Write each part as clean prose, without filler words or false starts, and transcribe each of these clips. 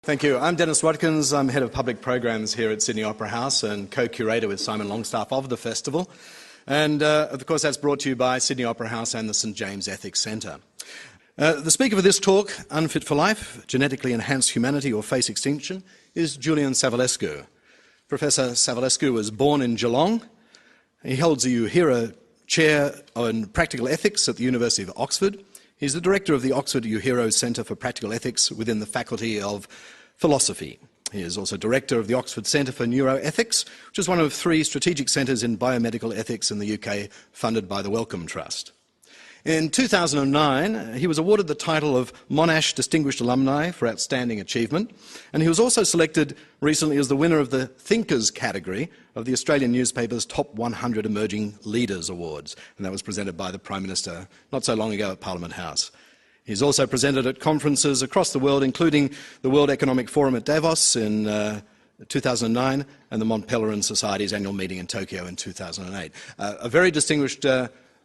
Thank you. I'm Dennis Watkins. I'm Head of Public Programs here at Sydney Opera House and co-curator with Simon Longstaff of the festival. And of course that's brought to you by Sydney Opera House and the St James Ethics Centre. The speaker for this talk, Unfit for Life, Genetically Enhanced Humanity or Face Extinction, is Julian Savulescu. Professor Savulescu was born in Geelong. He holds the Uhira Chair on Practical Ethics at the University of Oxford. He's the director of the Oxford Uhiro Centre for Practical Ethics within the Faculty of Philosophy. He is also director of the Oxford Centre for Neuroethics, which is one of 3 strategic centres in biomedical ethics in the UK, funded by the Wellcome Trust. In 2009, he was awarded the title of Monash Distinguished Alumni for Outstanding Achievement, and he was also selected recently as the winner of the Thinkers category of the Australian newspaper's Top 100 Emerging Leaders Awards, and that was presented by the Prime Minister not so long ago at Parliament House. He's also presented at conferences across the world, including the World Economic Forum at Davos in 2009 and the Mont Pelerin Society's annual meeting in Tokyo in 2008. A very distinguished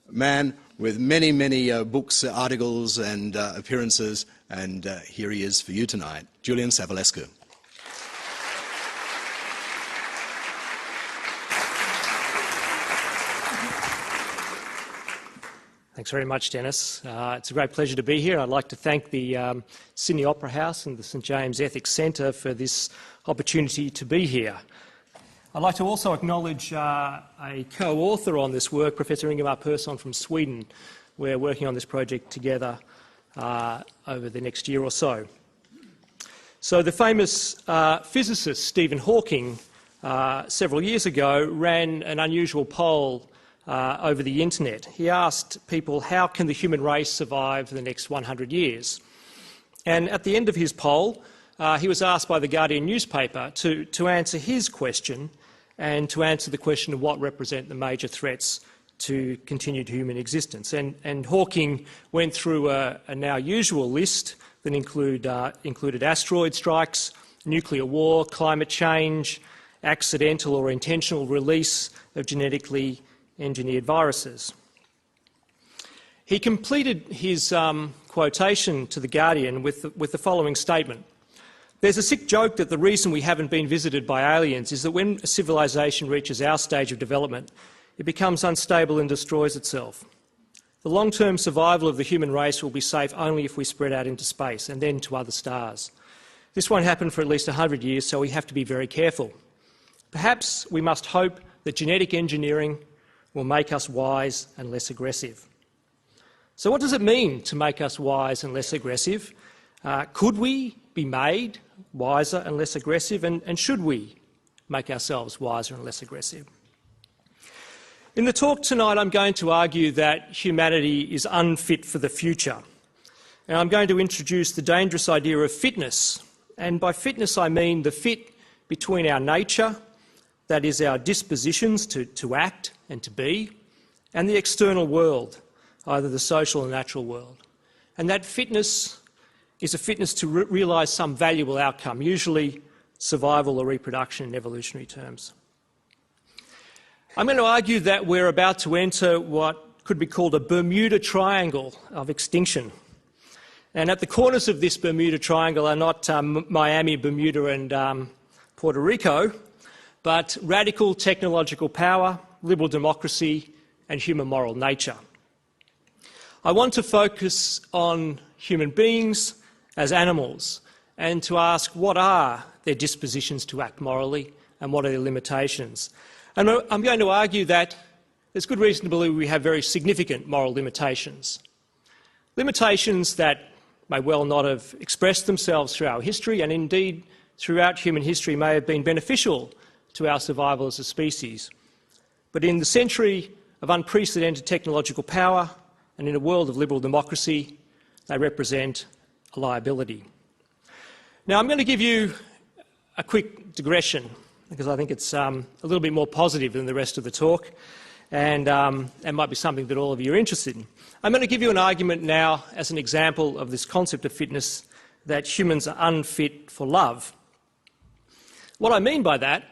man with many, many books, articles and appearances, and here he is for you tonight, Julian Savulescu. Thanks very much, Dennis. It's a great pleasure to be here. I'd like to thank the Sydney Opera House and the St James Ethics Centre for this opportunity to be here. I'd like to also acknowledge a co-author on this work, Professor Ingemar Persson from Sweden. We're working on this project together over the next year or so. So the famous physicist Stephen Hawking several years ago ran an unusual poll over the internet. He asked people, how can the human race survive for the next 100 years? And at the end of his poll, he was asked by the Guardian newspaper to answer his question and to answer the question of what represent the major threats to continued human existence. And Hawking went through a now usual list that included asteroid strikes, nuclear war, climate change, accidental or intentional release of genetically engineered viruses. He completed his quotation to The Guardian with the following statement. There's a sick joke that the reason we haven't been visited by aliens is that when a civilization reaches our stage of development, it becomes unstable and destroys itself. The long-term survival of the human race will be safe only if we spread out into space and then to other stars. This won't happen for at least 100 years, so we have to be very careful. Perhaps we must hope that genetic engineering will make us wise and less aggressive. So what does it mean to make us wise and less aggressive? Could we be made wiser and less aggressive, and should we make ourselves wiser and less aggressive? In the talk tonight, I'm going to argue that humanity is unfit for the future. And I'm going to introduce the dangerous idea of fitness. And by fitness, I mean the fit between our nature, that is our dispositions to act and to be, and the external world, either the social or natural world. And that fitness is a fitness to realise some valuable outcome, usually survival or reproduction in evolutionary terms. I'm going to argue that we're about to enter what could be called a Bermuda Triangle of extinction. And at the corners of this Bermuda Triangle are not Miami, Bermuda and Puerto Rico, but radical technological power, liberal democracy and human moral nature. I want to focus on human beings as animals and to ask what are their dispositions to act morally and what are their limitations. And I'm going to argue that there's good reason to believe we have very significant moral limitations. Limitations that may well not have expressed themselves through our history and indeed throughout human history may have been beneficial to our survival as a species. But in the century of unprecedented technological power and in a world of liberal democracy, they represent a liability. Now I'm going to give you a quick digression because I think it's a little bit more positive than the rest of the talk and it might be something that all of you are interested in. I'm going to give you an argument now as an example of this concept of fitness that humans are unfit for love. What I mean by that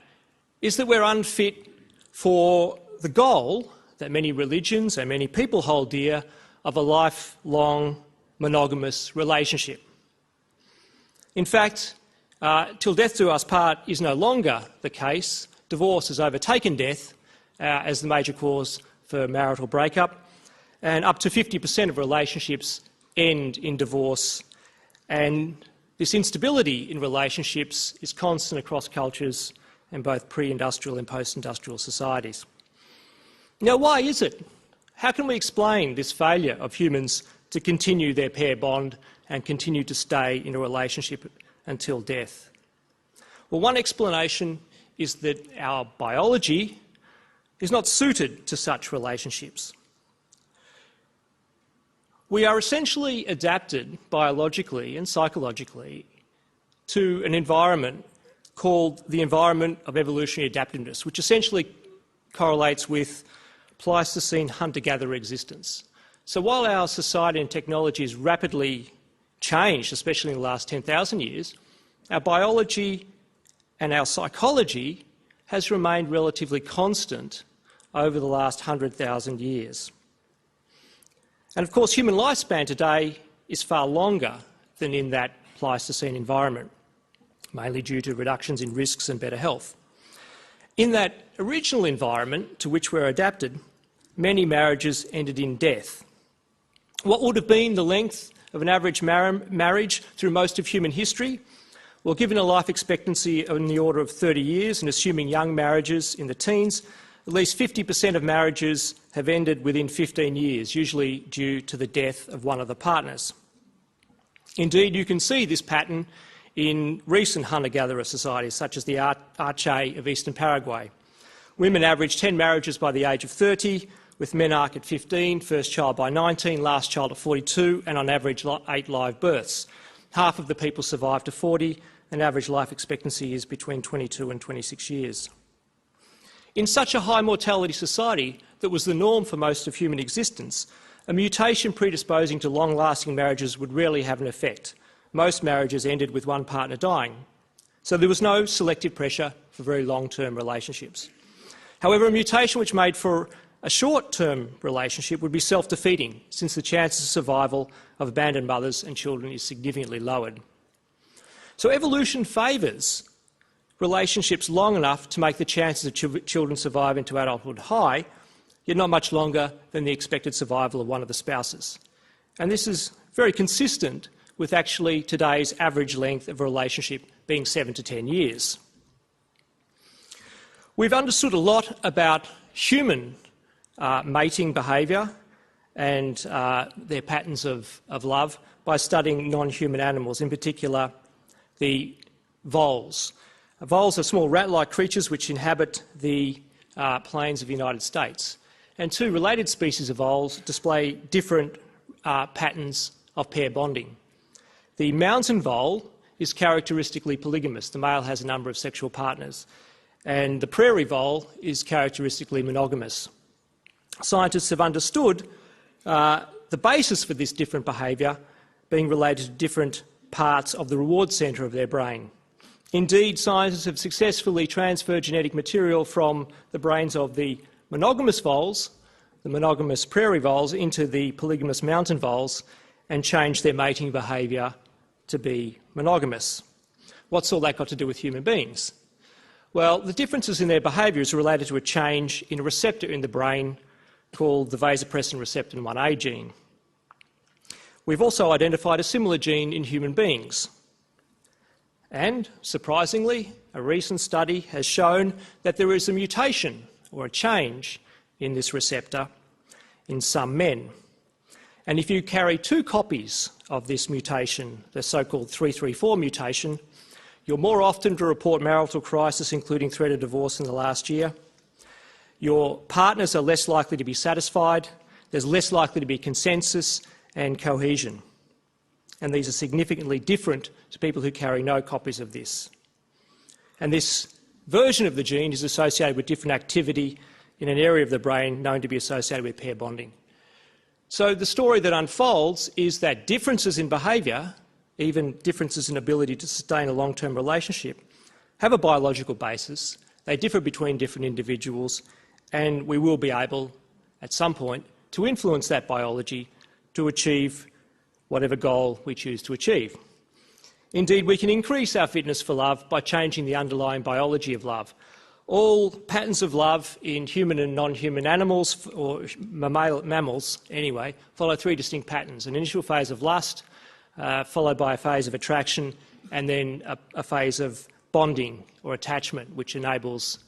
is that we're unfit for the goal that many religions and many people hold dear of a lifelong monogamous relationship. In fact, Till death do us part is no longer the case. Divorce has overtaken death as the major cause for marital breakup, and up to 50% of relationships end in divorce, and this instability in relationships is constant across cultures in both pre-industrial and post-industrial societies. Now, why is it? How can we explain this failure of humans to continue their pair bond and continue to stay in a relationship until death? Well, one explanation is that our biology is not suited to such relationships. We are essentially adapted biologically and psychologically to an environment called the environment of evolutionary adaptiveness, which essentially correlates with Pleistocene hunter-gatherer existence. So while our society and technology has rapidly changed, especially in the last 10,000 years, our biology and our psychology has remained relatively constant over the last 100,000 years. And of course, human lifespan today is far longer than in that Pleistocene environment, mainly due to reductions in risks and better health. In that original environment to which we're adapted, many marriages ended in death. What would have been the length of an average marriage through most of human history? Well, given a life expectancy in the order of 30 years and assuming young marriages in the teens, at least 50% of marriages have ended within 15 years, usually due to the death of one of the partners. Indeed, you can see this pattern in recent hunter-gatherer societies, such as the Arche of eastern Paraguay. Women average 10 marriages by the age of 30, with menarche at 15, first child by 19, last child at 42, and on average 8 live births. Half of the people survive to 40, and average life expectancy is between 22 and 26 years. In such a high mortality society that was the norm for most of human existence, a mutation predisposing to long-lasting marriages would rarely have an effect. Most marriages ended with one partner dying, so there was no selective pressure for very long-term relationships. However, a mutation which made for a short-term relationship would be self-defeating, since the chances of survival of abandoned mothers and children is significantly lowered. So evolution favours relationships long enough to make the chances of children survive into adulthood high, yet not much longer than the expected survival of one of the spouses. And this is very consistent with actually today's average length of a relationship being 7 to 10 years. We've understood a lot about human mating behaviour and their patterns of love by studying non-human animals, in particular the voles. Voles are small rat-like creatures which inhabit the plains of the United States. And two related species of voles display different patterns of pair bonding. The mountain vole is characteristically polygamous. The male has a number of sexual partners. And the prairie vole is characteristically monogamous. Scientists have understood the basis for this different behaviour being related to different parts of the reward centre of their brain. Indeed, scientists have successfully transferred genetic material from the brains of the monogamous voles, the monogamous prairie voles, into the polygamous mountain voles and changed their mating behaviour to be monogamous. What's all that got to do with human beings? Well, the differences in their behaviour is related to a change in a receptor in the brain called the vasopressin receptor 1A gene. We've also identified a similar gene in human beings. And, surprisingly, a recent study has shown that there is a mutation or a change in this receptor in some men. And if you carry 2 copies of this mutation, the so-called 334 mutation, you're more often to report marital crisis, including threat of divorce in the last year. Your partners are less likely to be satisfied. There's less likely to be consensus and cohesion. And these are significantly different to people who carry no copies of this. And this version of the gene is associated with different activity in an area of the brain known to be associated with pair bonding. So the story that unfolds is that differences in behaviour, even differences in ability to sustain a long-term relationship, have a biological basis. They differ between different individuals, and we will be able, at some point, to influence that biology to achieve whatever goal we choose to achieve. Indeed, we can increase our fitness for love by changing the underlying biology of love. All patterns of love in human and non-human animals, or mammals anyway, follow three distinct patterns: an initial phase of lust, followed by a phase of attraction, and then a phase of bonding or attachment, which enables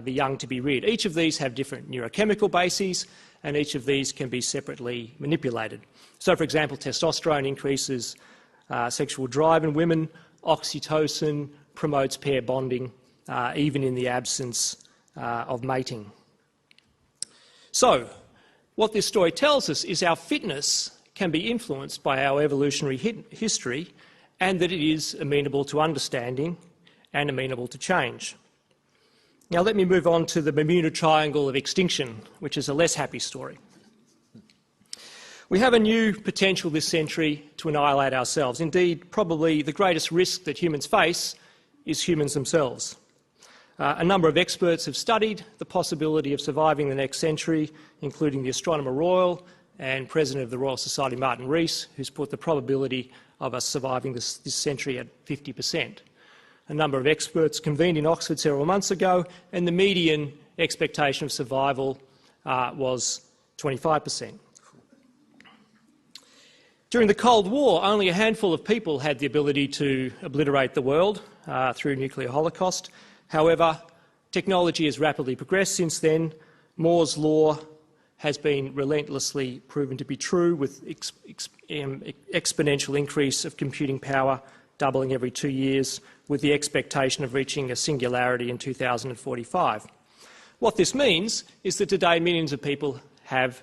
the young to be reared. Each of these have different neurochemical bases, and each of these can be separately manipulated. So, for example, testosterone increases sexual drive in women, oxytocin promotes pair bonding, even in the absence of mating. So, what this story tells us is our fitness can be influenced by our evolutionary history, and that it is amenable to understanding and amenable to change. Now let me move on to the Bermuda Triangle of extinction, which is a less happy story. We have a new potential this century to annihilate ourselves. Indeed, probably the greatest risk that humans face is humans themselves. A number of experts have studied the possibility of surviving the next century, including the Astronomer Royal and President of the Royal Society, Martin Rees, who's put the probability of us surviving this century at 50%. A number of experts convened in Oxford several months ago, and the median expectation of survival was 25%. During the Cold War, only a handful of people had the ability to obliterate the world through nuclear holocaust. However, technology has rapidly progressed since then. Moore's law has been relentlessly proven to be true, with exponential increase of computing power doubling every 2 years, with the expectation of reaching a singularity in 2045. What this means is that today millions of people have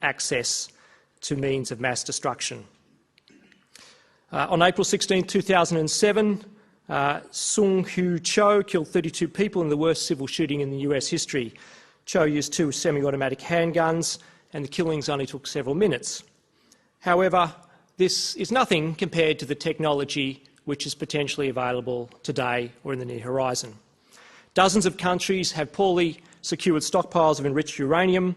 access to means of mass destruction. On April 16, 2007, Sung Hu Cho killed 32 people in the worst civil shooting in the US history. Cho used 2 semi-automatic handguns, and the killings only took several minutes. However, this is nothing compared to the technology which is potentially available today or in the near horizon. Dozens of countries have poorly secured stockpiles of enriched uranium.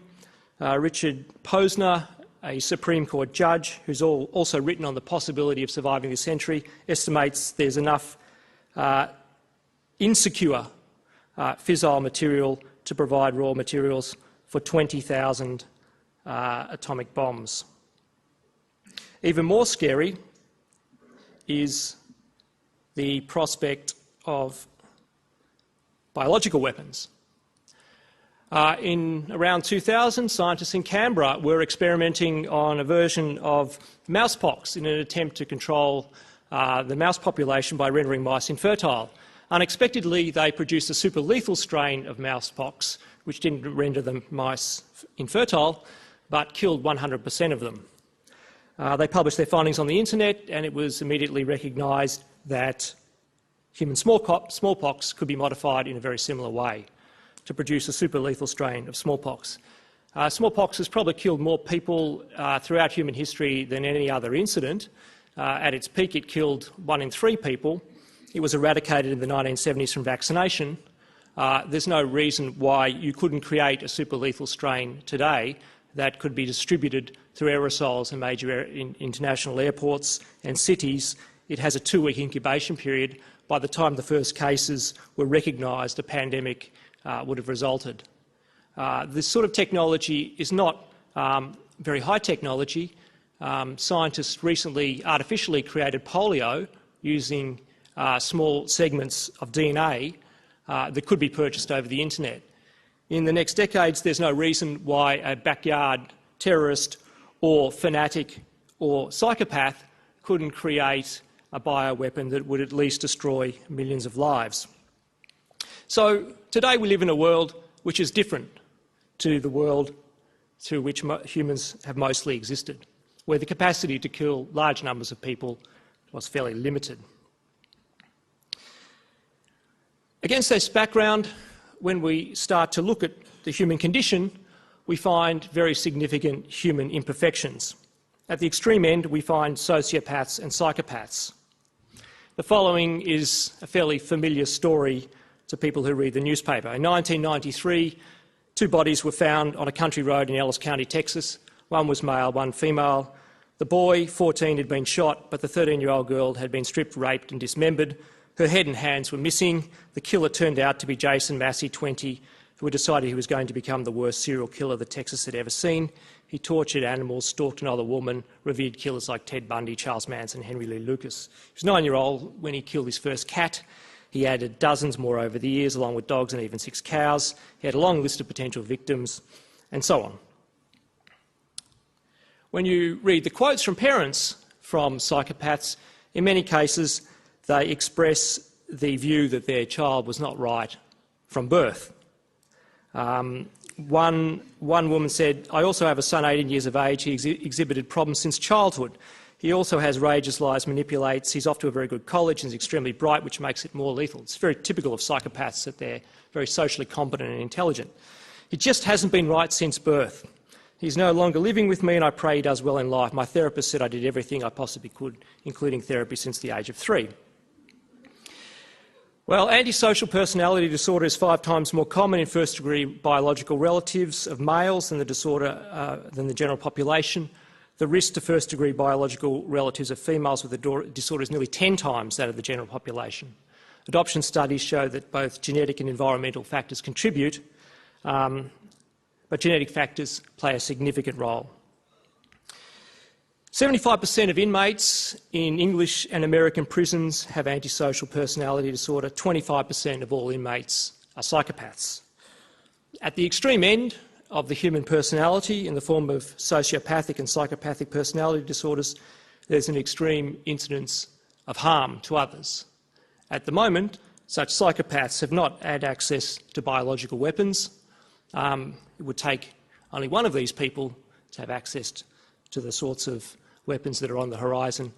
Richard Posner, a Supreme Court judge who's also written on the possibility of surviving this century, estimates there's enough insecure fissile material to provide raw materials for 20,000 atomic bombs. Even more scary is the prospect of biological weapons. In around 2000, scientists in Canberra were experimenting on a version of mousepox in an attempt to control the mouse population by rendering mice infertile. Unexpectedly, they produced a super lethal strain of mousepox, which didn't render the mice infertile, but killed 100% of them. They published their findings on the internet, and it was immediately recognised that human smallpox could be modified in a very similar way to produce a super lethal strain of smallpox. Smallpox has probably killed more people throughout human history than any other incident. At its peak, it killed 1 in 3 people. It was eradicated in the 1970s from vaccination. There's no reason why you couldn't create a super lethal strain today that could be distributed through aerosols in major international airports and cities. It has a 2-week incubation period. By the time the first cases were recognised, a pandemic would have resulted. This sort of technology is not very high technology. Scientists recently artificially created polio using small segments of DNA that could be purchased over the internet. In the next decades, there's no reason why a backyard terrorist or fanatic or psychopath couldn't create a bioweapon that would at least destroy millions of lives. So today we live in a world which is different to the world through which humans have mostly existed, where the capacity to kill large numbers of people was fairly limited. Against this background, when we start to look at the human condition, we find very significant human imperfections. At the extreme end, we find sociopaths and psychopaths. The following is a fairly familiar story to people who read the newspaper. In 1993, 2 bodies were found on a country road in Ellis County, Texas. One was male, one female. The boy, 14, had been shot, but the 13-year-old girl had been stripped, raped and dismembered. Her head and hands were missing. The killer turned out to be Jason Massey, 20, who had decided he was going to become the worst serial killer that Texas had ever seen. He tortured animals, stalked another woman, revered killers like Ted Bundy, Charles Manson, Henry Lee Lucas. He was 9-year-old when he killed his first cat. He added dozens more over the years, along with dogs and even 6 cows. He had a long list of potential victims, and so on. When you read the quotes from parents from psychopaths, in many cases they express the view that their child was not right from birth. One woman said, "I also have a son 18 years of age. He exhibited problems since childhood. He also has rages, lies, manipulates. He's off to a very good college and is extremely bright, which makes it more lethal." It's very typical of psychopaths that they're very socially competent and intelligent. "He just hasn't been right since birth. He's no longer living with me and I pray he does well in life. My therapist said I did everything I possibly could, including therapy since the age of 3. Well, antisocial personality disorder is 5 times more common in first-degree biological relatives of males than the general population. The risk to first-degree biological relatives of females with the disorder is nearly 10 times that of the general population. Adoption studies show that both genetic and environmental factors contribute, but genetic factors play a significant role. 75% of inmates in English and American prisons have antisocial personality disorder. 25% of all inmates are psychopaths. At the extreme end of the human personality, in the form of sociopathic and psychopathic personality disorders, there's an extreme incidence of harm to others. At the moment, such psychopaths have not had access to biological weapons. It would take only one of these people to have access to the sorts of weapons that are on the horizon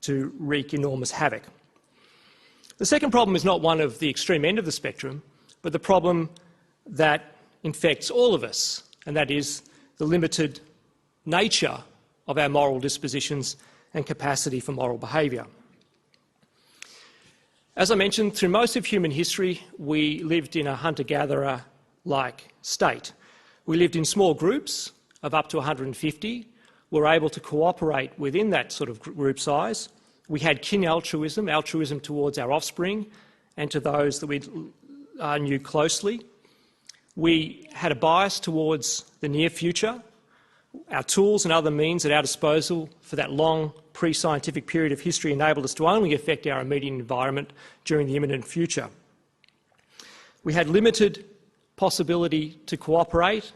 to wreak enormous havoc. The second problem is not one of the extreme end of the spectrum, but the problem that infects all of us, and that is the limited nature of our moral dispositions and capacity for moral behaviour. As I mentioned, through most of human history, we lived in a hunter-gatherer-like state. We lived in small groups of up to 150. We were able to cooperate within that sort of group size. We had kin altruism, altruism towards our offspring and to those that we knew closely. We had a bias towards the near future. Our tools and other means at our disposal for that long pre-scientific period of history enabled us to only affect our immediate environment during the imminent future. We had limited possibility to cooperate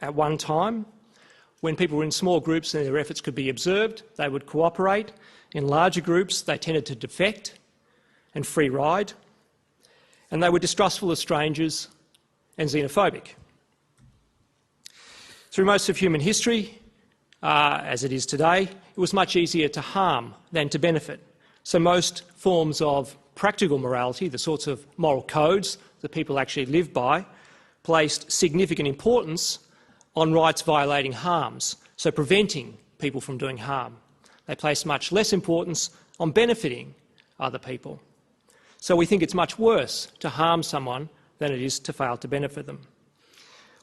at one time. When people were in small groups and their efforts could be observed, they would cooperate. In larger groups, they tended to defect and free ride. And they were distrustful of strangers and xenophobic. Through most of human history, as it is today, it was much easier to harm than to benefit. So most forms of practical morality, the sorts of moral codes that people actually live by, placed significant importance on rights violating harms, so preventing people from doing harm. They placed much less importance on benefiting other people. So we think it's much worse to harm someone than it is to fail to benefit them.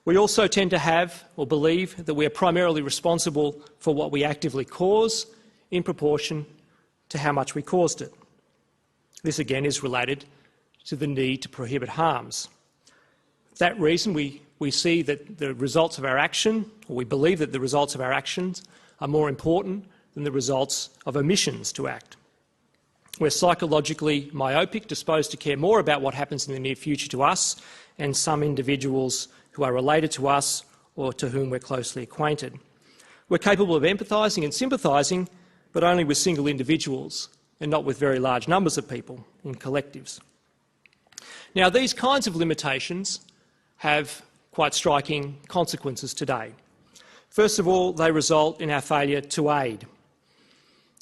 We also tend to have or believe that we are primarily responsible for what we actively cause in proportion to how much we caused it. This again is related to the need to prohibit harms. For that reason, we see that the results of our action, or we believe that the results of our actions are more important than the results of omissions to act. We're psychologically myopic, disposed to care more about what happens in the near future to us and some individuals who are related to us or to whom we're closely acquainted. We're capable of empathising and sympathising, but only with single individuals and not with very large numbers of people in collectives. Now, these kinds of limitations have quite striking consequences today. First of all, they result in our failure to aid.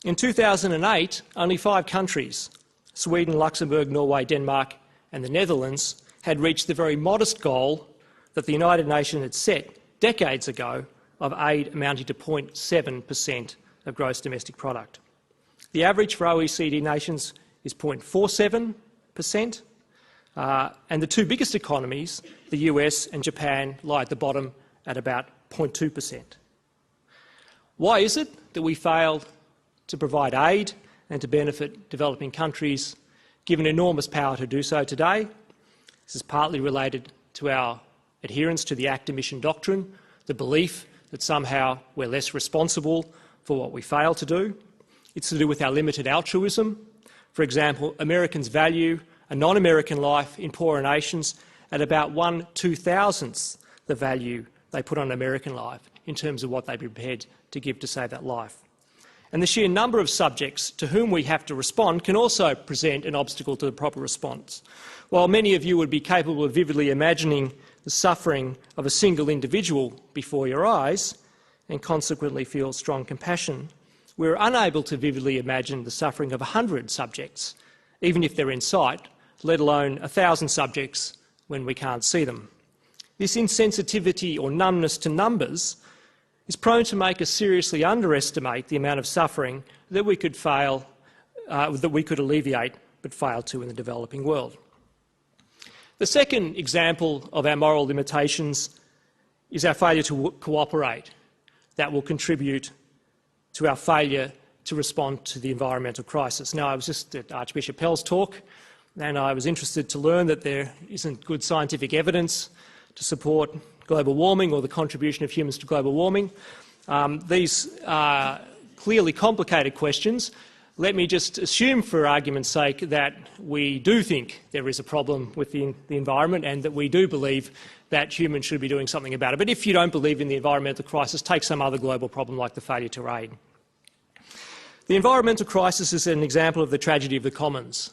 In 2008, only 5 countries, Sweden, Luxembourg, Norway, Denmark and the Netherlands, had reached the very modest goal that the United Nations had set decades ago of aid amounting to 0.7% of gross domestic product. The average for OECD nations is 0.47%, and the 2 biggest economies, the US and Japan, lie at the bottom at about 0.2%. Why is it that we fail to provide aid and to benefit developing countries, given enormous power to do so today? This is partly related to our adherence to the ACT emission doctrine, the belief that somehow we're less responsible for what we fail to do. It's to do with our limited altruism. For example, Americans value a non-American life in poorer nations at about 1/2000th the value they put on American life in terms of what they'd be prepared to give to save that life. And the sheer number of subjects to whom we have to respond can also present an obstacle to the proper response. While many of you would be capable of vividly imagining the suffering of a single individual before your eyes and consequently feel strong compassion, we're unable to vividly imagine the suffering of 100 subjects, even if they're in sight, let alone 1,000 subjects when we can't see them. This insensitivity or numbness to numbers is prone to make us seriously underestimate the amount of suffering that we could alleviate but fail to in the developing world. The second example of our moral limitations is our failure to cooperate. That will contribute to our failure to respond to the environmental crisis. Now, I was just at Archbishop Pell's talk, and I was interested to learn that there isn't good scientific evidence to support global warming or the contribution of humans to global warming. These are clearly complicated questions. Let me just assume, for argument's sake, that we do think there is a problem with the environment and that we do believe that humans should be doing something about it. But if you don't believe in the environmental crisis, take some other global problem like the failure to aid. The environmental crisis is an example of the tragedy of the commons.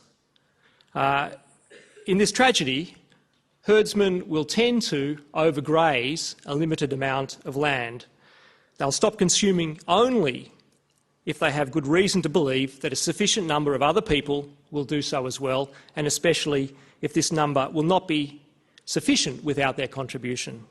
In this tragedy, herdsmen will tend to overgraze a limited amount of land. They'll stop consuming only if they have good reason to believe that a sufficient number of other people will do so as well, and especially if this number will not be sufficient without their contribution.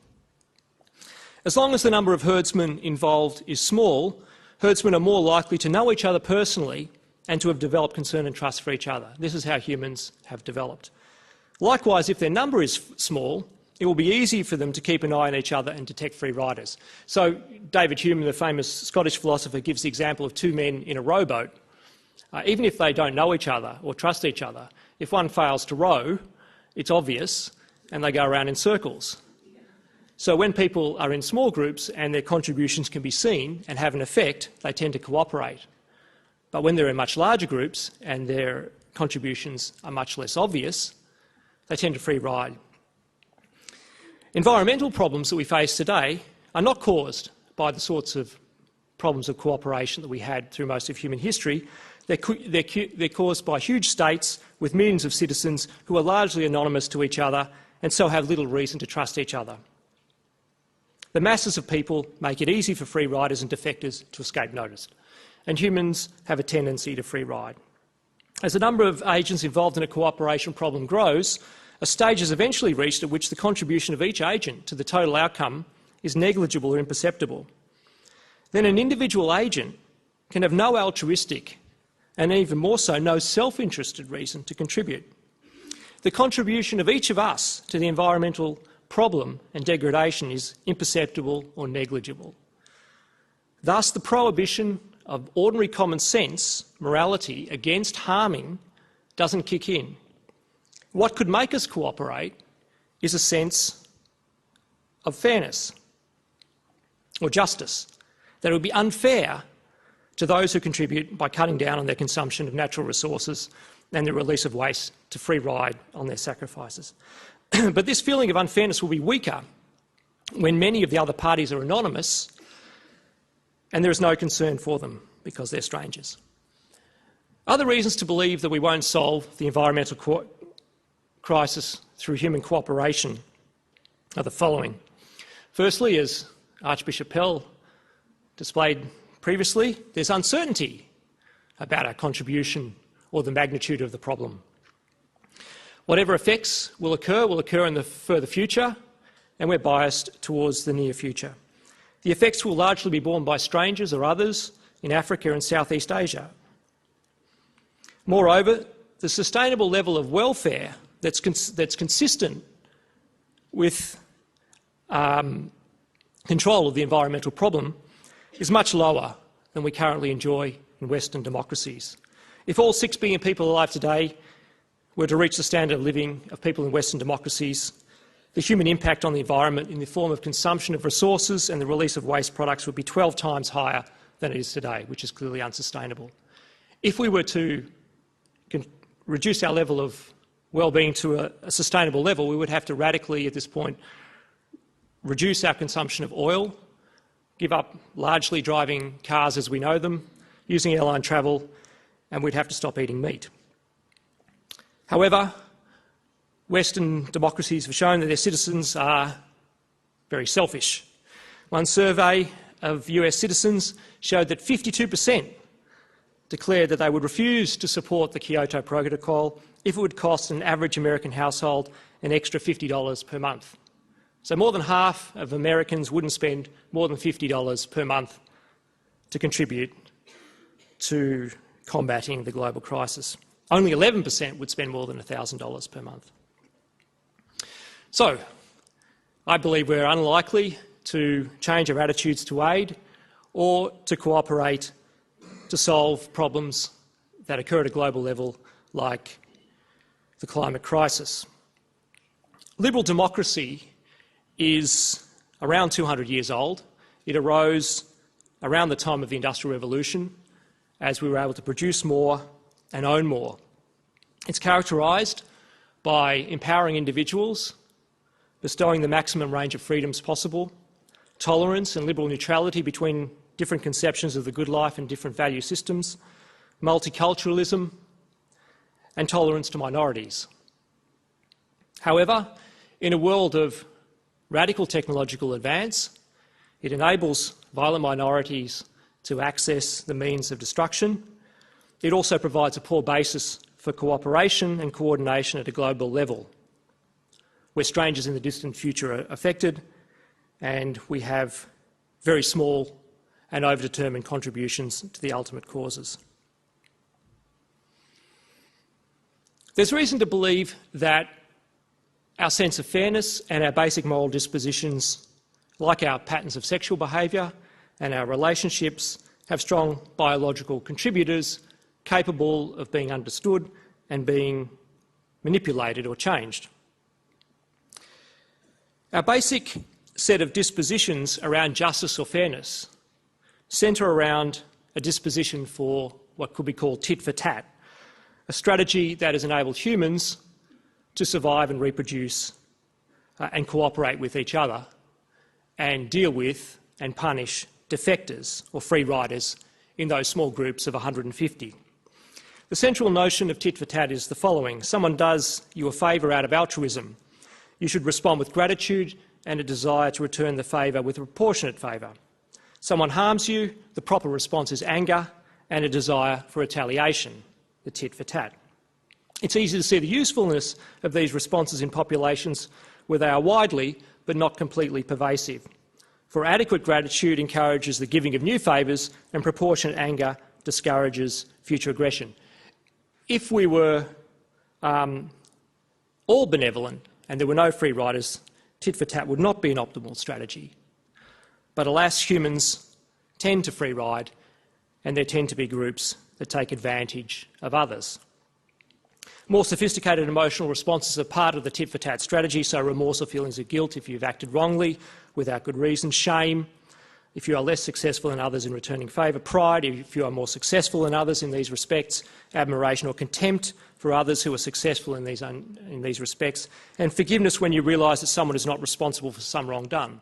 As long as the number of herdsmen involved is small, herdsmen are more likely to know each other personally and to have developed concern and trust for each other. This is how humans have developed. Likewise, if their number is small, it will be easy for them to keep an eye on each other and detect free riders. So David Hume, the famous Scottish philosopher, gives the example of two men in a rowboat. Even if they don't know each other or trust each other, if one fails to row, it's obvious, and they go around in circles. So when people are in small groups and their contributions can be seen and have an effect, they tend to cooperate. But when they're in much larger groups and their contributions are much less obvious, they tend to free ride. Environmental problems that we face today are not caused by the sorts of problems of cooperation that we had through most of human history. They're caused by huge states with millions of citizens who are largely anonymous to each other and so have little reason to trust each other. The masses of people make it easy for free riders and defectors to escape notice, and humans have a tendency to free ride. As the number of agents involved in a cooperation problem grows, a stage is eventually reached at which the contribution of each agent to the total outcome is negligible or imperceptible. Then an individual agent can have no altruistic, and even more so, no self-interested reason to contribute. The contribution of each of us to the environmental problem and degradation is imperceptible or negligible. Thus, the prohibition of ordinary common sense, morality, against harming doesn't kick in. What could make us cooperate is a sense of fairness or justice, that it would be unfair to those who contribute by cutting down on their consumption of natural resources and the release of waste to free ride on their sacrifices. But this feeling of unfairness will be weaker when many of the other parties are anonymous and there is no concern for them because they're strangers. Other reasons to believe that we won't solve the environmental crisis through human cooperation are the following. Firstly, as Archbishop Pell displayed previously, there's uncertainty about our contribution or the magnitude of the problem. Whatever effects will occur in the further future, and we're biased towards the near future. The effects will largely be borne by strangers or others in Africa and Southeast Asia. Moreover, the sustainable level of welfare that's consistent with control of the environmental problem is much lower than we currently enjoy in Western democracies. If all 6 billion people alive today were to reach the standard of living of people in Western democracies, the human impact on the environment in the form of consumption of resources and the release of waste products would be 12 times higher than it is today, which is clearly unsustainable. If we were to reduce our level of well-being to a sustainable level, we would have to radically, at this point, reduce our consumption of oil, give up largely driving cars as we know them, using airline travel, and we'd have to stop eating meat. However, Western democracies have shown that their citizens are very selfish. One survey of US citizens showed that 52% declared that they would refuse to support the Kyoto Protocol if it would cost an average American household an extra $50 per month. So more than half of Americans wouldn't spend more than $50 per month to contribute to combating the global crisis. Only 11% would spend more than $1,000 per month. So, I believe we're unlikely to change our attitudes to aid or to cooperate to solve problems that occur at a global level, like the climate crisis. Liberal democracy is around 200 years old. It arose around the time of the Industrial Revolution, as we were able to produce more and own more. It's characterised by empowering individuals, bestowing the maximum range of freedoms possible, tolerance and liberal neutrality between different conceptions of the good life and different value systems, multiculturalism, and tolerance to minorities. However, in a world of radical technological advance, it enables violent minorities to access the means of destruction. It also provides a poor basis for cooperation and coordination at a global level, where strangers in the distant future are affected, and we have very small and overdetermined contributions to the ultimate causes. There's reason to believe that our sense of fairness and our basic moral dispositions, like our patterns of sexual behaviour and our relationships, have strong biological contributors capable of being understood and being manipulated or changed. Our basic set of dispositions around justice or fairness centre around a disposition for what could be called tit for tat, a strategy that has enabled humans to survive and reproduce and cooperate with each other and deal with and punish defectors or free riders in those small groups of 150. The central notion of tit for tat is the following: someone does you a favour out of altruism. You should respond with gratitude and a desire to return the favour with a proportionate favour. Someone harms you, the proper response is anger and a desire for retaliation, the tit for tat. It's easy to see the usefulness of these responses in populations where they are widely but not completely pervasive. For adequate gratitude encourages the giving of new favours, and proportionate anger discourages future aggression. If we were all benevolent and there were no free riders, tit for tat would not be an optimal strategy. But alas, humans tend to free ride, and there tend to be groups that take advantage of others. More sophisticated emotional responses are part of the tit for tat strategy, so remorse or feelings of guilt if you've acted wrongly without good reason, shame if you are less successful than others in returning favour, pride if you are more successful than others in these respects, admiration or contempt for others who are successful in these respects, and forgiveness when you realise that someone is not responsible for some wrong done.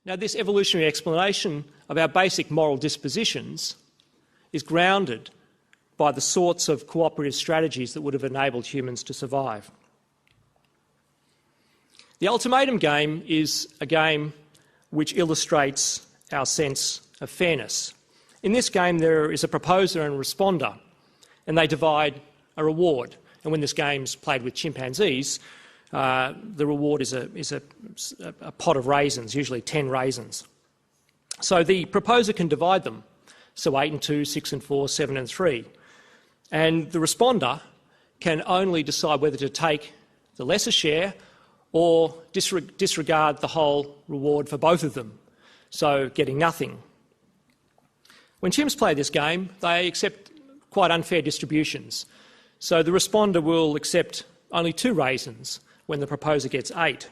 Now, this evolutionary explanation of our basic moral dispositions is grounded by the sorts of cooperative strategies that would have enabled humans to survive. The ultimatum game is a game which illustrates our sense of fairness. In this game, there is a proposer and a responder, and they divide a reward. And when this game's played with chimpanzees, the reward is a pot of raisins, usually 10 raisins. So the proposer can divide them, so 8 and 2, 6 and 4, 7 and 3. And the responder can only decide whether to take the lesser share or disregard the whole reward for both of them, so getting nothing. When chimps play this game, they accept quite unfair distributions. So the responder will accept only 2 raisins when the proposer gets 8.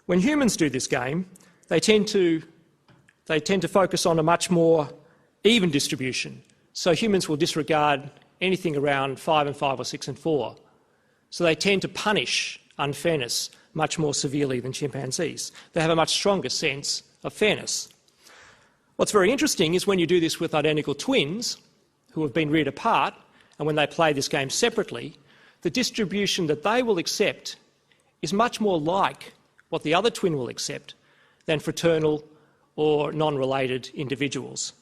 When humans do this game, they tend to focus on a much more even distribution. So humans will disregard anything around 5 and 5 or 6 and 4. So they tend to punish unfairness much more severely than chimpanzees. They have a much stronger sense of fairness. What's very interesting is when you do this with identical twins who have been reared apart, and when they play this game separately, the distribution that they will accept is much more like what the other twin will accept than fraternal or non-related individuals.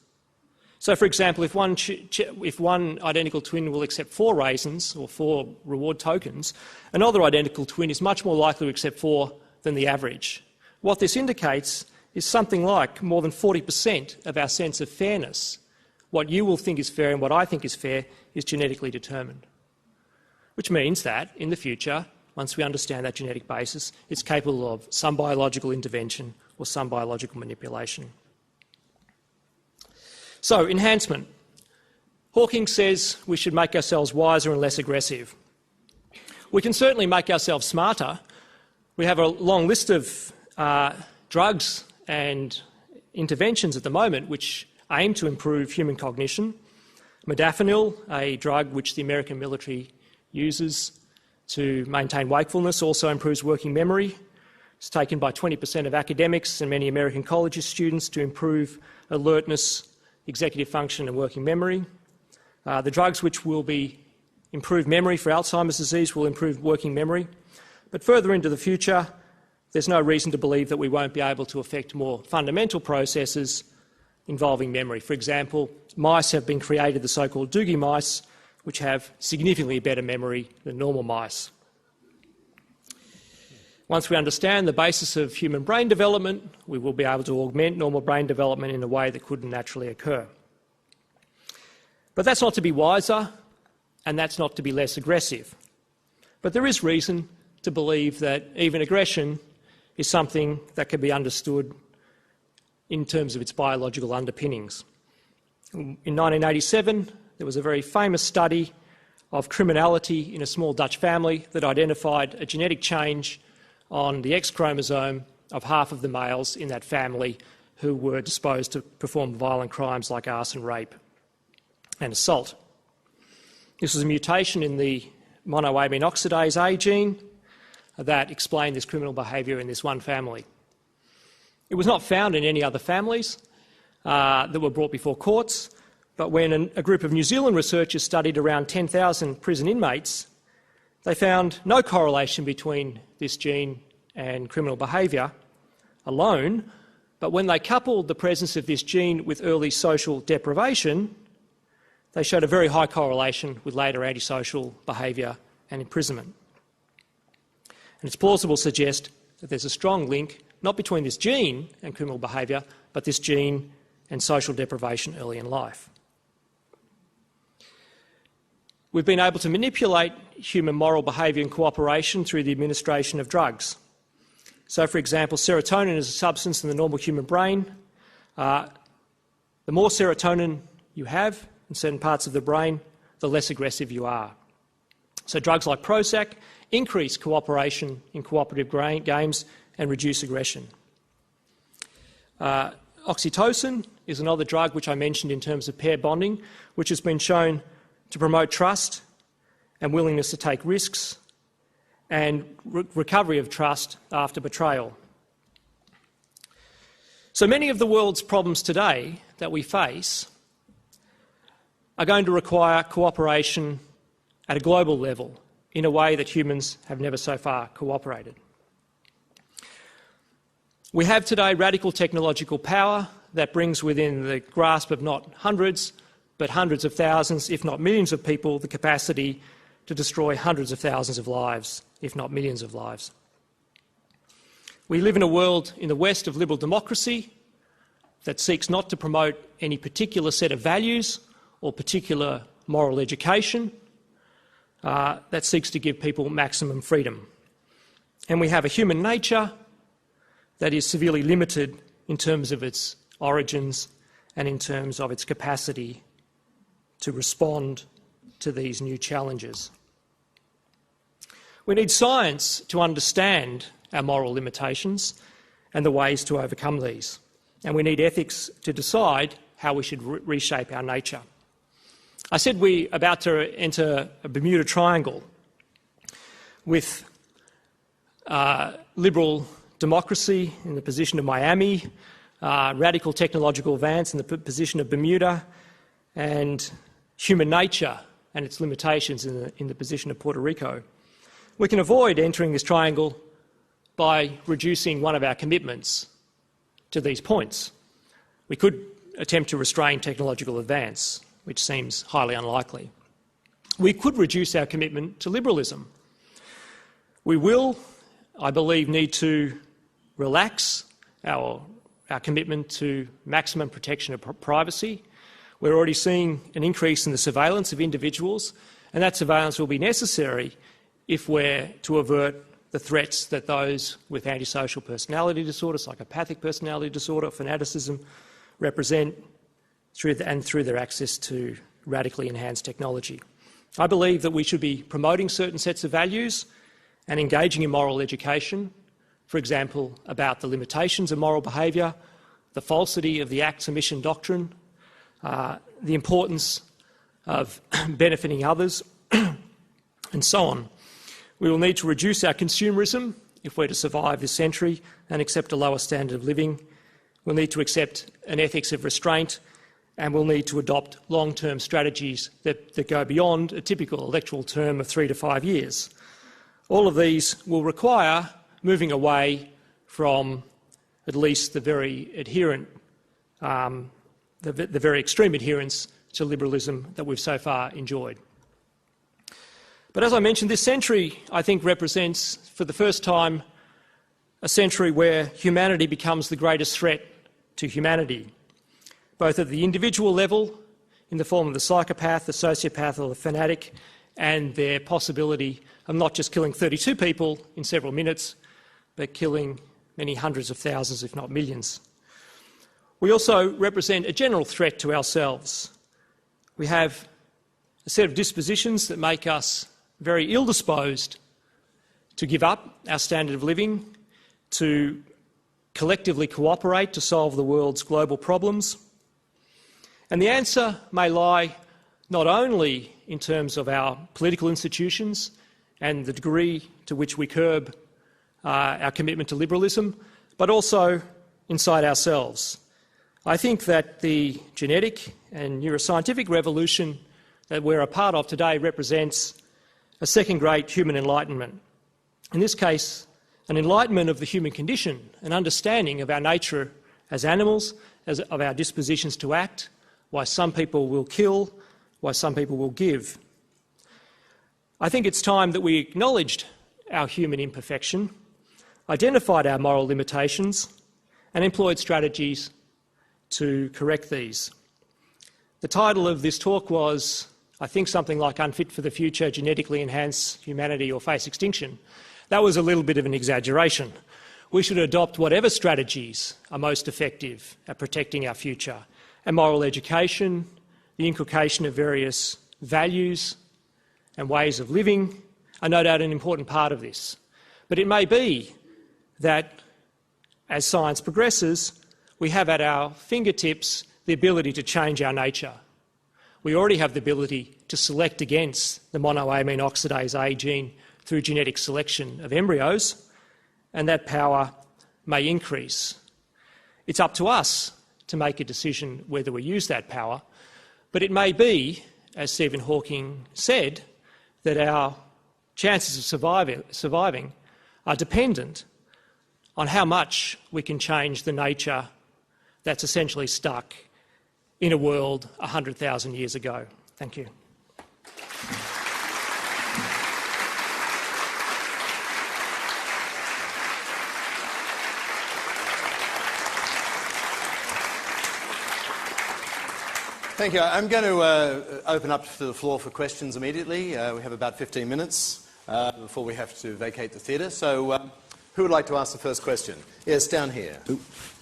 So, for example, if one identical twin will accept 4 raisins or 4 reward tokens, another identical twin is much more likely to accept 4 than the average. What this indicates is something like more than 40% of our sense of fairness. What you will think is fair and what I think is fair is genetically determined. Which means that, in the future, once we understand that genetic basis, it's capable of some biological intervention or some biological manipulation. So, enhancement. Hawking says we should make ourselves wiser and less aggressive. We can certainly make ourselves smarter. We have a long list of drugs and interventions at the moment which aim to improve human cognition. Modafinil, a drug which the American military uses to maintain wakefulness, also improves working memory. It's taken by 20% of academics and many American colleges students to improve alertness, executive function and working memory. The drugs which will improve memory for Alzheimer's disease will improve working memory. But further into the future, there's no reason to believe that we won't be able to affect more fundamental processes involving memory. For example, mice have been created, the so-called Doogie mice, which have significantly better memory than normal mice. Once we understand the basis of human brain development, we will be able to augment normal brain development in a way that couldn't naturally occur. But that's not to be wiser, and that's not to be less aggressive. But there is reason to believe that even aggression is something that can be understood in terms of its biological underpinnings. In 1987, there was a very famous study of criminality in a small Dutch family that identified a genetic change on the X chromosome of half of the males in that family who were disposed to perform violent crimes like arson, rape and assault. This was a mutation in the monoamine oxidase A gene that explained this criminal behaviour in this one family. It was not found in any other families that were brought before courts, but when a group of New Zealand researchers studied around 10,000 prison inmates, they found no correlation between this gene and criminal behaviour alone, but when they coupled the presence of this gene with early social deprivation, they showed a very high correlation with later antisocial behaviour and imprisonment. And it's plausible to suggest that there's a strong link, not between this gene and criminal behaviour, but this gene and social deprivation early in life. We've been able to manipulate human moral behaviour and cooperation through the administration of drugs. So, for example, serotonin is a substance in the normal human brain. The more serotonin you have in certain parts of the brain, the less aggressive you are. So drugs like Prozac increase cooperation in cooperative games and reduce aggression. Oxytocin is another drug which I mentioned in terms of pair bonding, which has been shown to promote trust and willingness to take risks and recovery of trust after betrayal. So many of the world's problems today that we face are going to require cooperation at a global level in a way that humans have never so far cooperated. We have today radical technological power that brings within the grasp of not hundreds, but hundreds of thousands, if not millions of people, the capacity to destroy hundreds of thousands of lives, if not millions of lives. We live in a world in the West of liberal democracy. that seeks not to promote any particular set of values or particular moral education, that seeks to give people maximum freedom. And we have a human nature that is severely limited in terms of its origins and in terms of its capacity to respond to these new challenges. We need science to understand our moral limitations and the ways to overcome these. And we need ethics to decide how we should reshape our nature. I said we're about to enter a Bermuda Triangle with liberal democracy in the position of Miami, radical technological advance in the position of Bermuda, and human nature and its limitations in the position of Puerto Rico. We can avoid entering this triangle by reducing one of our commitments to these points. We could attempt to restrain technological advance, which seems highly unlikely. We could reduce our commitment to liberalism. We will, I believe, need to relax our commitment to maximum protection of privacy. We're already seeing an increase in the surveillance of individuals, and that surveillance will be necessary if we're to avert the threats that those with antisocial personality disorder, psychopathic personality disorder, fanaticism represent through their access to radically enhanced technology. I believe that we should be promoting certain sets of values and engaging in moral education, for example, about the limitations of moral behaviour, the falsity of the acts omission doctrine, the importance of benefiting others, and so on. We will need to reduce our consumerism if we're to survive this century and accept a lower standard of living. We'll need to accept an ethics of restraint, and we'll need to adopt long-term strategies that go beyond a typical electoral term of 3 to 5 years. All of these will require moving away from at least the very adherent, the very extreme adherence to liberalism that we've so far enjoyed. But as I mentioned, this century, I think, represents, for the first time, a century where humanity becomes the greatest threat to humanity, both at the individual level, in the form of the psychopath, the sociopath or the fanatic, and their possibility of not just killing 32 people in several minutes, but killing many hundreds of thousands, if not millions. We also represent a general threat to ourselves. We have a set of dispositions that make us very ill-disposed to give up our standard of living, to collectively cooperate to solve the world's global problems. And the answer may lie not only in terms of our political institutions and the degree to which we curb our commitment to liberalism, but also inside ourselves. I think that the genetic and neuroscientific revolution that we're a part of today represents a second great human enlightenment. In this case, an enlightenment of the human condition, an understanding of our nature as animals, of our dispositions to act, why some people will kill, why some people will give. I think it's time that we acknowledged our human imperfection, identified our moral limitations, and employed strategies to correct these. The title of this talk was, I think, something like Unfit for the Future, Genetically Enhance Humanity or Face Extinction. That was a little bit of an exaggeration. We should adopt whatever strategies are most effective at protecting our future. And moral education, the inculcation of various values and ways of living are no doubt an important part of this. But it may be that as science progresses, we have at our fingertips the ability to change our nature. We already have the ability to select against the monoamine oxidase A gene through genetic selection of embryos, and that power may increase. It's up to us to make a decision whether we use that power, but it may be, as Stephen Hawking said, that our chances of surviving are dependent on how much we can change the nature that's essentially stuck in a world 100,000 years ago. Thank you. Thank you. I'm going to open up to the floor for questions immediately. We have about 15 minutes before we have to vacate the theatre. So who would like to ask the first question? Yes, down here.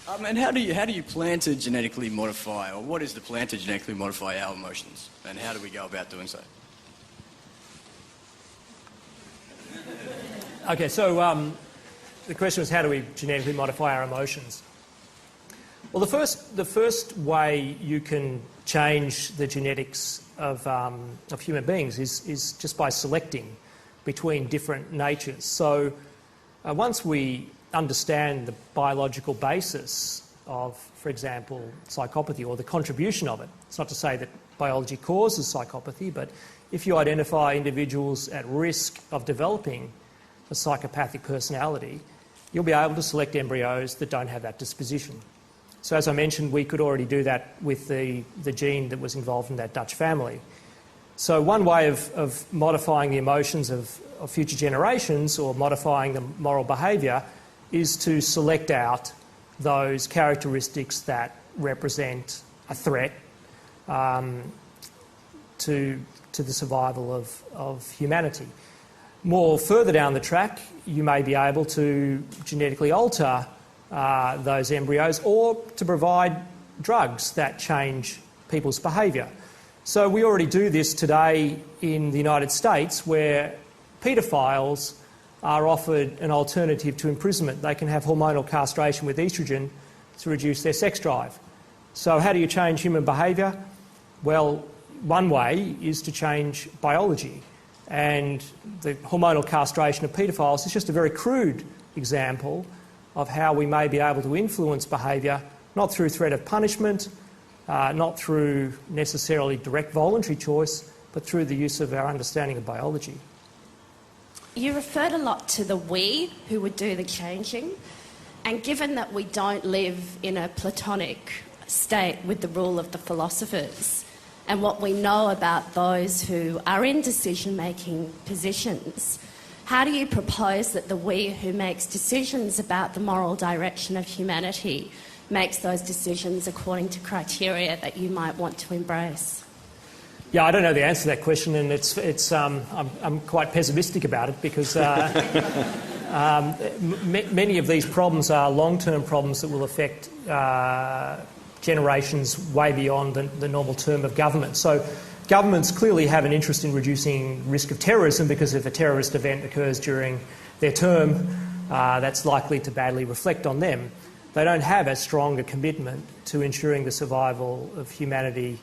And how do you plan to genetically modify, or what is the plan to genetically modify our emotions, and how do we go about doing so? Okay, so the question was, how do we genetically modify our emotions? Well, the first way you can change the genetics of human beings is just by selecting between different natures. So once we understand the biological basis of, for example, psychopathy, or the contribution of it, it's not to say that biology causes psychopathy, but if you identify individuals at risk of developing a psychopathic personality, you'll be able to select embryos that don't have that disposition. So as I mentioned, we could already do that with the gene that was involved in that Dutch family. So one way of modifying the emotions of future generations, or modifying the moral behaviour, is to select out those characteristics that represent a threat to the survival of humanity. More further down the track, you may be able to genetically alter those embryos, or to provide drugs that change people's behaviour. So we already do this today in the United States, where paedophiles are offered an alternative to imprisonment. They can have hormonal castration with estrogen to reduce their sex drive. So how do you change human behaviour? Well, one way is to change biology. And the hormonal castration of paedophiles is just a very crude example of how we may be able to influence behaviour, not through threat of punishment, not through necessarily direct voluntary choice, but through the use of our understanding of biology. You referred a lot to the we who would do the changing, and given that we don't live in a Platonic state with the rule of the philosophers, and what we know about those who are in decision-making positions, how do you propose that the we who makes decisions about the moral direction of humanity makes those decisions according to criteria that you might want to embrace? Yeah, I don't know the answer to that question, and I'm quite pessimistic about it, because many of these problems are long-term problems that will affect generations way beyond the normal term of government. So governments clearly have an interest in reducing risk of terrorism, because if a terrorist event occurs during their term, that's likely to badly reflect on them. They don't have as strong a commitment to ensuring the survival of humanity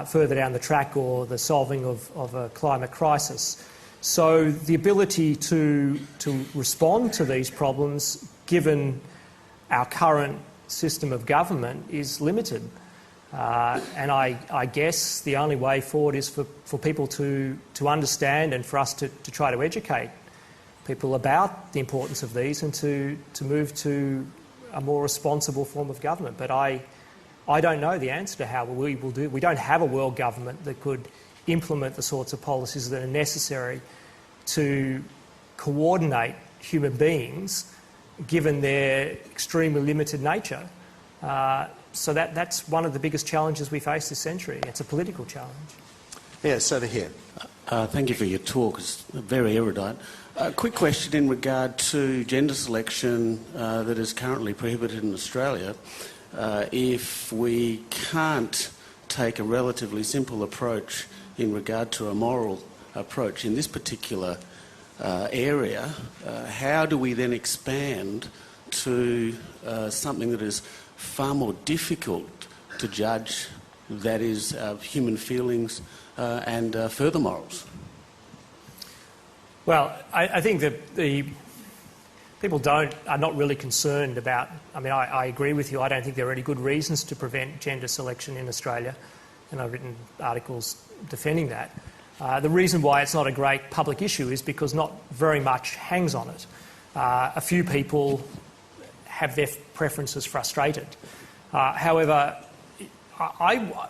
further down the track, or the solving of a climate crisis. So the ability to respond to these problems, given our current system of government, is limited. And I guess the only way forward is for people to understand, and for us to try to educate people about the importance of these, and to move to a more responsible form of government. But I don't know the answer to how we will do it. We don't have a world government that could implement the sorts of policies that are necessary to coordinate human beings, given their extremely limited nature. So that's one of the biggest challenges we face this century. It's a political challenge. Yes, over here. Thank you for your talk. It's very erudite. A quick question in regard to gender selection that is currently prohibited in Australia. If we can't take a relatively simple approach in regard to a moral approach in this particular area, how do we then expand to something that is far more difficult to judge, that is human feelings and further morals? Well, I think that the people are not really concerned about... I mean, I agree with you. I don't think there are any good reasons to prevent gender selection in Australia, and I've written articles defending that. The reason why it's not a great public issue is because not very much hangs on it. A few people have their preferences frustrated. However,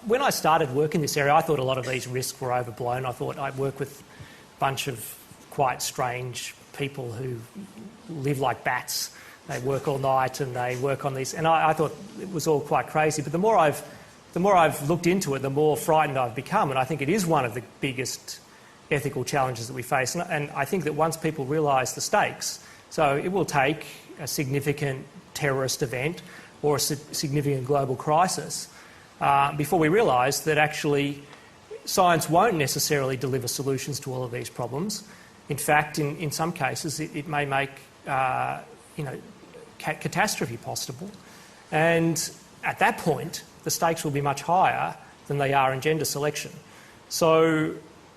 when I started work in this area, I thought a lot of these risks were overblown. I thought I'd work with a bunch of quite strange people who live like bats. They work all night and they work on these, and I thought it was all quite crazy. But the more I've the more I've looked into it, the more frightened I've become, and I think it is one of the biggest ethical challenges that we face. And I think that once people realise the stakes, so it will take a significant terrorist event or a significant global crisis before we realise that actually science won't necessarily deliver solutions to all of these problems. In fact, in some cases, it may make catastrophe possible. And at that point, the stakes will be much higher than they are in gender selection. So,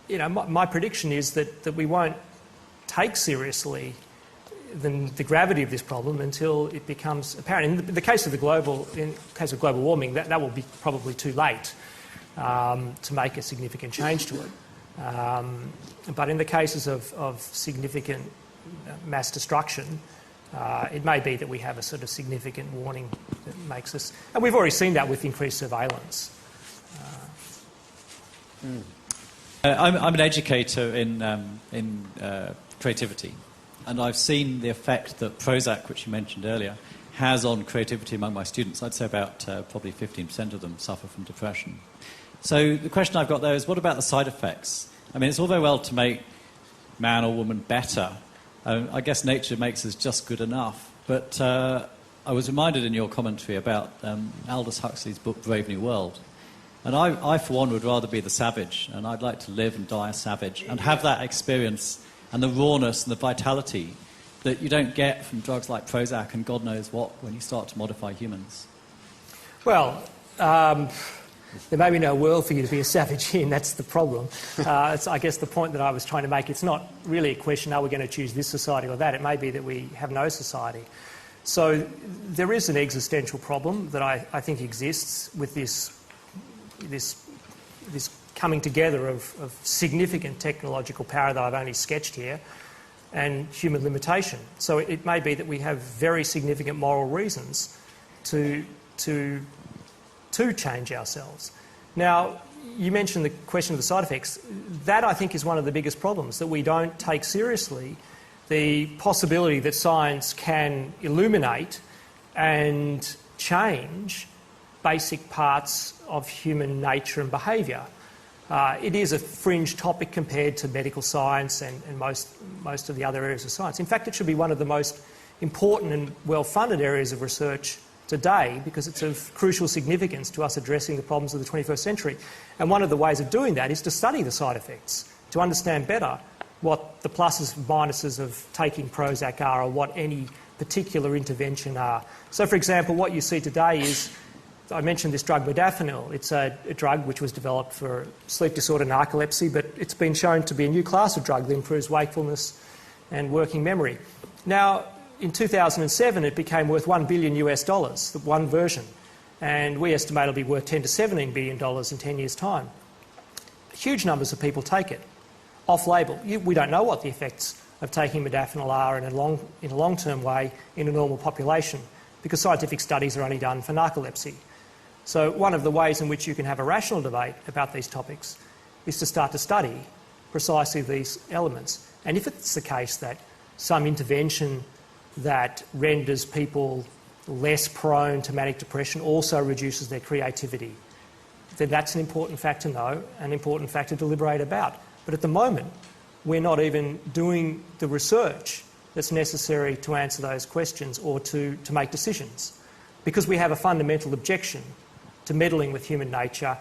my prediction is that we won't take seriously the gravity of this problem until it becomes apparent. In the case of global warming, that will be probably too late to make a significant change to it. But in the cases of significant mass destruction, it may be that we have a sort of significant warning that makes us... And we've already seen that with increased surveillance. I'm an educator in creativity, and I've seen the effect that Prozac, which you mentioned earlier, has on creativity among my students. I'd say about probably 15% of them suffer from depression. So the question I've got there is, what about the side effects? I mean, it's all very well to make man or woman better. I guess nature makes us just good enough. But I was reminded in your commentary about Aldous Huxley's book, Brave New World. And I, for one, would rather be the savage, and I'd like to live and die a savage and have that experience and the rawness and the vitality that you don't get from drugs like Prozac and God knows what when you start to modify humans. Well, there may be no world for you to be a savage in, that's the problem. It's, I guess, the point that I was trying to make. It's not really a question, are we going to choose this society or that? It may be that we have no society. So there is an existential problem that I think exists with this coming together of significant technological power that I've only sketched here and human limitation. So it may be that we have very significant moral reasons to change ourselves. Now, you mentioned the question of the side effects. That, I think, is one of the biggest problems, that we don't take seriously the possibility that science can illuminate and change basic parts of human nature and behaviour. It is a fringe topic compared to medical science and most of the other areas of science. In fact, it should be one of the most important and well-funded areas of research today because it's of crucial significance to us addressing the problems of the 21st century. And one of the ways of doing that is to study the side effects, to understand better what the pluses and minuses of taking Prozac are or what any particular intervention are. So, for example, what you see today is, I mentioned this drug modafinil. It's a drug which was developed for sleep disorder, narcolepsy, but it's been shown to be a new class of drug that improves wakefulness and working memory. Now, in 2007, it became worth $1 billion, the one version, and we estimate it'll be worth $10 to $17 billion in 10 years' time. Huge numbers of people take it, off-label. We don't know what the effects of taking modafinil are in a long-term way in a normal population because scientific studies are only done for narcolepsy. So one of the ways in which you can have a rational debate about these topics is to start to study precisely these elements. And if it's the case that some intervention that renders people less prone to manic depression also reduces their creativity, then that's an important fact to know, an important fact to deliberate about. But at the moment, we're not even doing the research that's necessary to answer those questions or to make decisions because we have a fundamental objection to meddling with human nature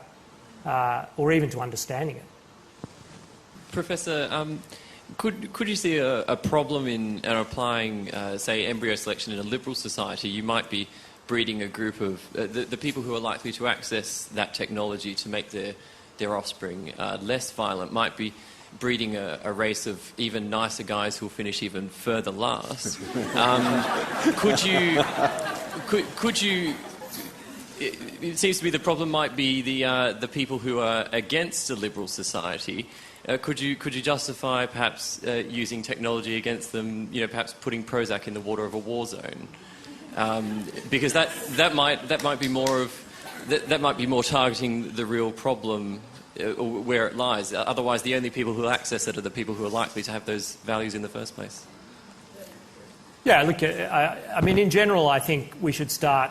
or even to understanding it. Professor, could you see a problem in applying, say, embryo selection in a liberal society? You might be breeding a group of... the people who are likely to access that technology to make their offspring less violent might be breeding a race of even nicer guys who will finish even further last. Could you... It seems to me the problem might be the people who are against a liberal society. Could you justify perhaps using technology against them? Perhaps putting Prozac in the water of a war zone, because that might be more targeting the real problem where it lies. Otherwise, the only people who will access it are the people who are likely to have those values in the first place. Yeah, look, I mean, in general, I think we should start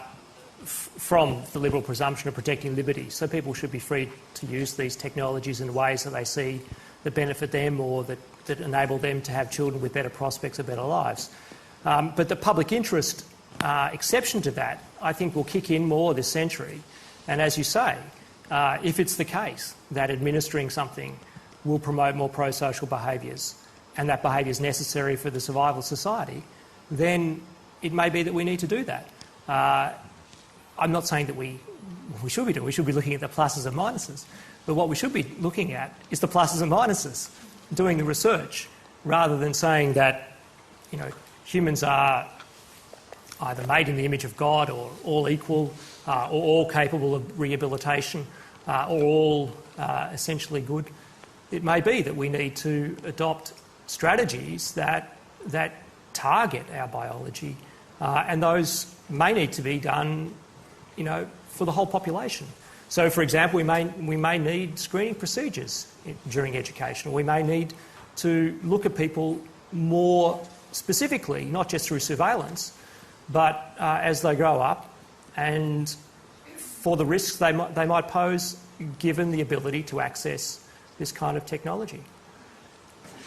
from the liberal presumption of protecting liberty. So people should be free to use these technologies in ways that they see that benefit them or that enable them to have children with better prospects or better lives. But the public interest exception to that, I think, will kick in more this century. And as you say, if it's the case that administering something will promote more pro-social behaviours and that behaviour is necessary for the survival of society, then it may be that we need to do that. I'm not saying that we should be doing. We should be looking at the pluses and minuses. But what we should be looking at is the pluses and minuses, doing the research, rather than saying that, you know, humans are either made in the image of God or all equal or all capable of rehabilitation or all essentially good. It may be that we need to adopt strategies that target our biology, and those may need to be done, you know, for the whole population. So, for example, we may need screening procedures during education, or we may need to look at people more specifically, not just through surveillance, but as they grow up, and for the risks they might pose, given the ability to access this kind of technology.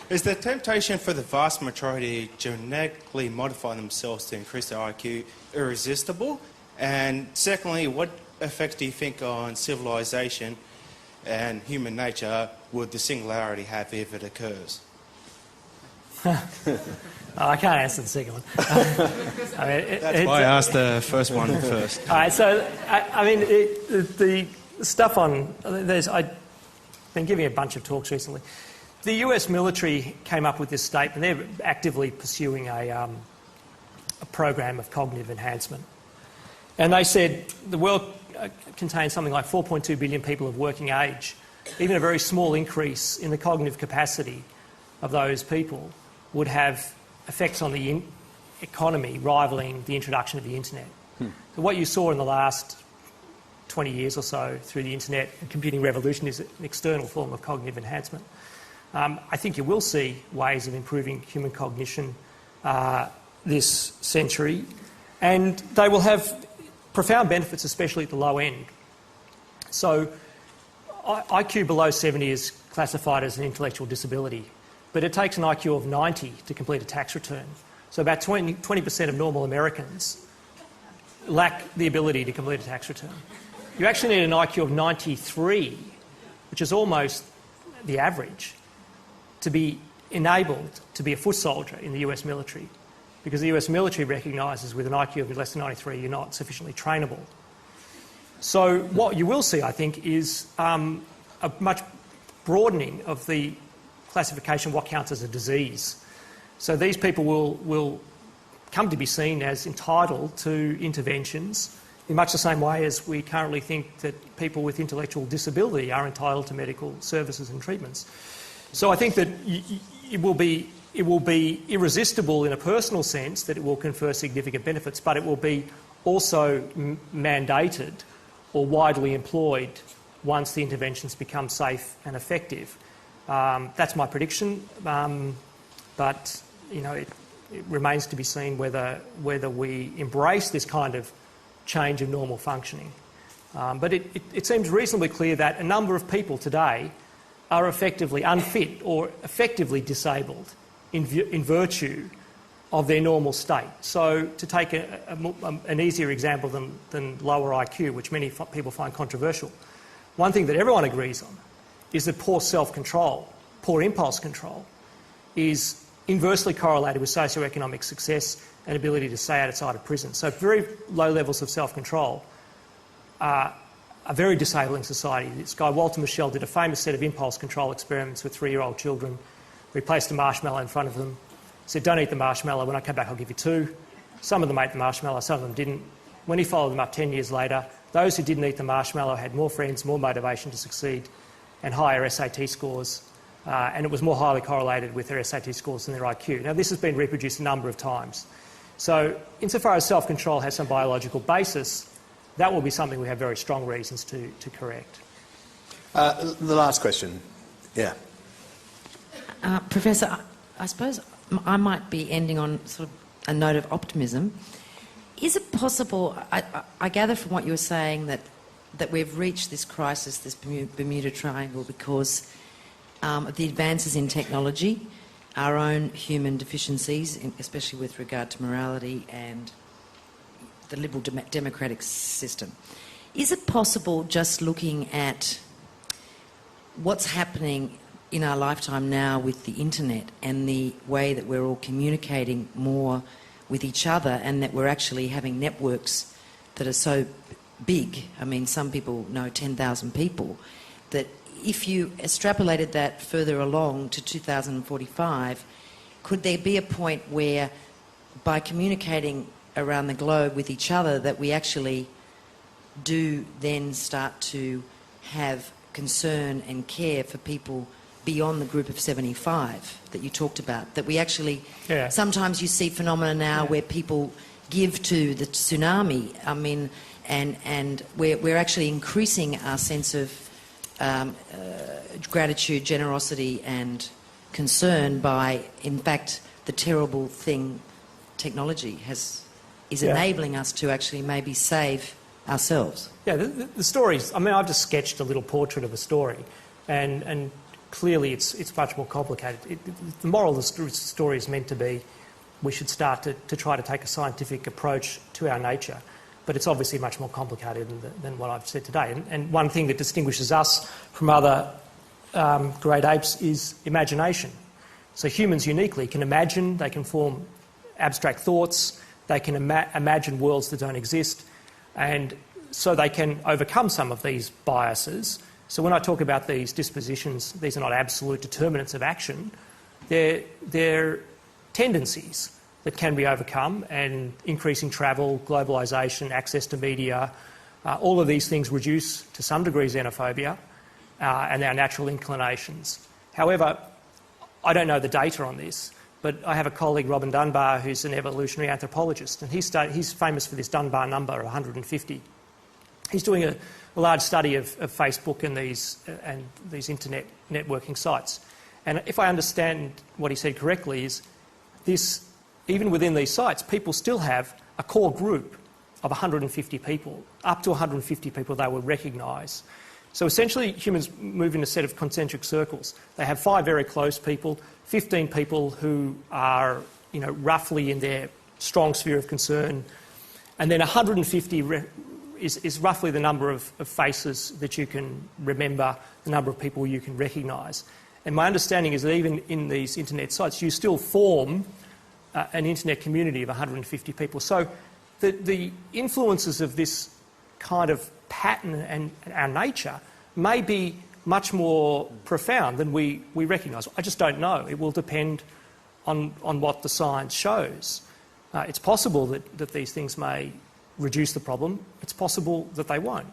Is the temptation for the vast majority to genetically modify themselves to increase their IQ irresistible? And secondly, what effect do you think on civilization and human nature would the singularity have if it occurs? I can't answer the second one. That's why I asked the first one first. All right, so, the stuff on... I've been giving a bunch of talks recently. The US military came up with this statement. They're actively pursuing a program of cognitive enhancement. And they said the world contains something like 4.2 billion people of working age. Even a very small increase in the cognitive capacity of those people would have effects on the economy rivaling the introduction of the internet. So what you saw in the last 20 years or so through the internet and computing revolution is an external form of cognitive enhancement. I think you will see ways of improving human cognition this century, and they will have profound benefits, especially at the low end. So IQ below 70 is classified as an intellectual disability, but it takes an IQ of 90 to complete a tax return. So about 20% of normal Americans lack the ability to complete a tax return. You actually need an IQ of 93, which is almost the average, to be enabled to be a foot soldier in the US military, because the US military recognises with an IQ of less than 93 you're not sufficiently trainable. So what you will see, I think, is a much broadening of the classification of what counts as a disease. So these people will come to be seen as entitled to interventions in much the same way as we currently think that people with intellectual disability are entitled to medical services and treatments. So I think that it will be irresistible in a personal sense, that it will confer significant benefits, but it will be also mandated or widely employed once the interventions become safe and effective. That's my prediction, but you know, it remains to be seen whether we embrace this kind of change of normal functioning. But it seems reasonably clear that a number of people today are effectively unfit or effectively disabled in virtue of their normal state. So to take an easier example than lower IQ, which many people find controversial, one thing that everyone agrees on is that poor self-control, poor impulse control, is inversely correlated with socioeconomic success and ability to stay outside of prison. So very low levels of self-control are a very disabling society. This guy, Walter Mischel, did a famous set of impulse control experiments with 3-year-old children. He placed a marshmallow in front of them, said, "Don't eat the marshmallow. When I come back, I'll give you 2. Some of them ate the marshmallow, some of them didn't. When he followed them up 10 years later, those who didn't eat the marshmallow had more friends, more motivation to succeed, and higher SAT scores. And it was more highly correlated with their SAT scores than their IQ. Now, this has been reproduced a number of times. So, insofar as self-control has some biological basis, that will be something we have very strong reasons to correct. The last question. Yeah. Professor, I suppose I might be ending on sort of a note of optimism. Is it possible, I gather from what you were saying that we've reached this crisis, this Bermuda Triangle, because of the advances in technology, our own human deficiencies, especially with regard to morality and the liberal democratic system. Is it possible, just looking at what's happening in our lifetime now with the internet and the way that we're all communicating more with each other, and that we're actually having networks that are so big, I mean, some people know 10,000 people, that if you extrapolated that further along to 2045, could there be a point where, by communicating around the globe with each other, that we actually do then start to have concern and care for people beyond the group of 75 that you talked about? That we actually, sometimes you see phenomena now where people give to the tsunami, I mean, and we're actually increasing our sense of gratitude, generosity and concern by, in fact, the terrible thing technology is enabling us to actually maybe save ourselves. Yeah, the stories, I mean, I've just sketched a little portrait of a story, and clearly it's much more complicated. The moral of the story is meant to be we should start to try to take a scientific approach to our nature, but it's obviously much more complicated than what I've said today. And one thing that distinguishes us from other great apes is imagination. So humans uniquely can imagine, they can form abstract thoughts, they can imagine worlds that don't exist, and so they can overcome some of these biases. So when I talk about these dispositions, these are not absolute determinants of action, they're tendencies that can be overcome, and increasing travel, globalisation, access to media, all of these things reduce to some degree xenophobia and our natural inclinations. However, I don't know the data on this, but I have a colleague, Robin Dunbar, who's an evolutionary anthropologist, and he's famous for this Dunbar number of 150. He's doing a large study of Facebook and these internet networking sites. And if I understand what he said correctly, is this, even within these sites, people still have a core group of 150 people, up to 150 people they would recognise. So essentially humans move in a set of concentric circles. They have 5 very close people, 15 people who are, roughly in their strong sphere of concern, and then 150 is roughly the number of faces that you can remember, the number of people you can recognise. And my understanding is that even in these internet sites, you still form an internet community of 150 people. So the influences of this kind of pattern and our nature may be much more profound than we recognise. I just don't know. It will depend on what the science shows. It's possible that these things may reduce the problem. It's possible that they won't.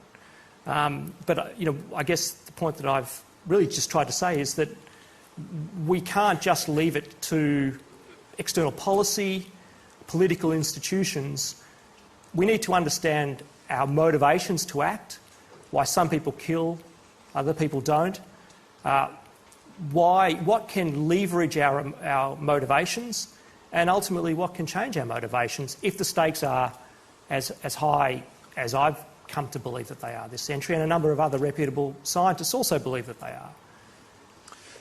But I guess the point that I've really just tried to say is that we can't just leave it to external policy, political institutions. We need to understand our motivations to act, why some people kill, other people don't, what can leverage our motivations, and ultimately what can change our motivations if the stakes are as high as I've come to believe that they are this century, and a number of other reputable scientists also believe that they are.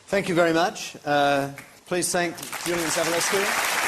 Thank you very much. Please thank Julian Savulescu.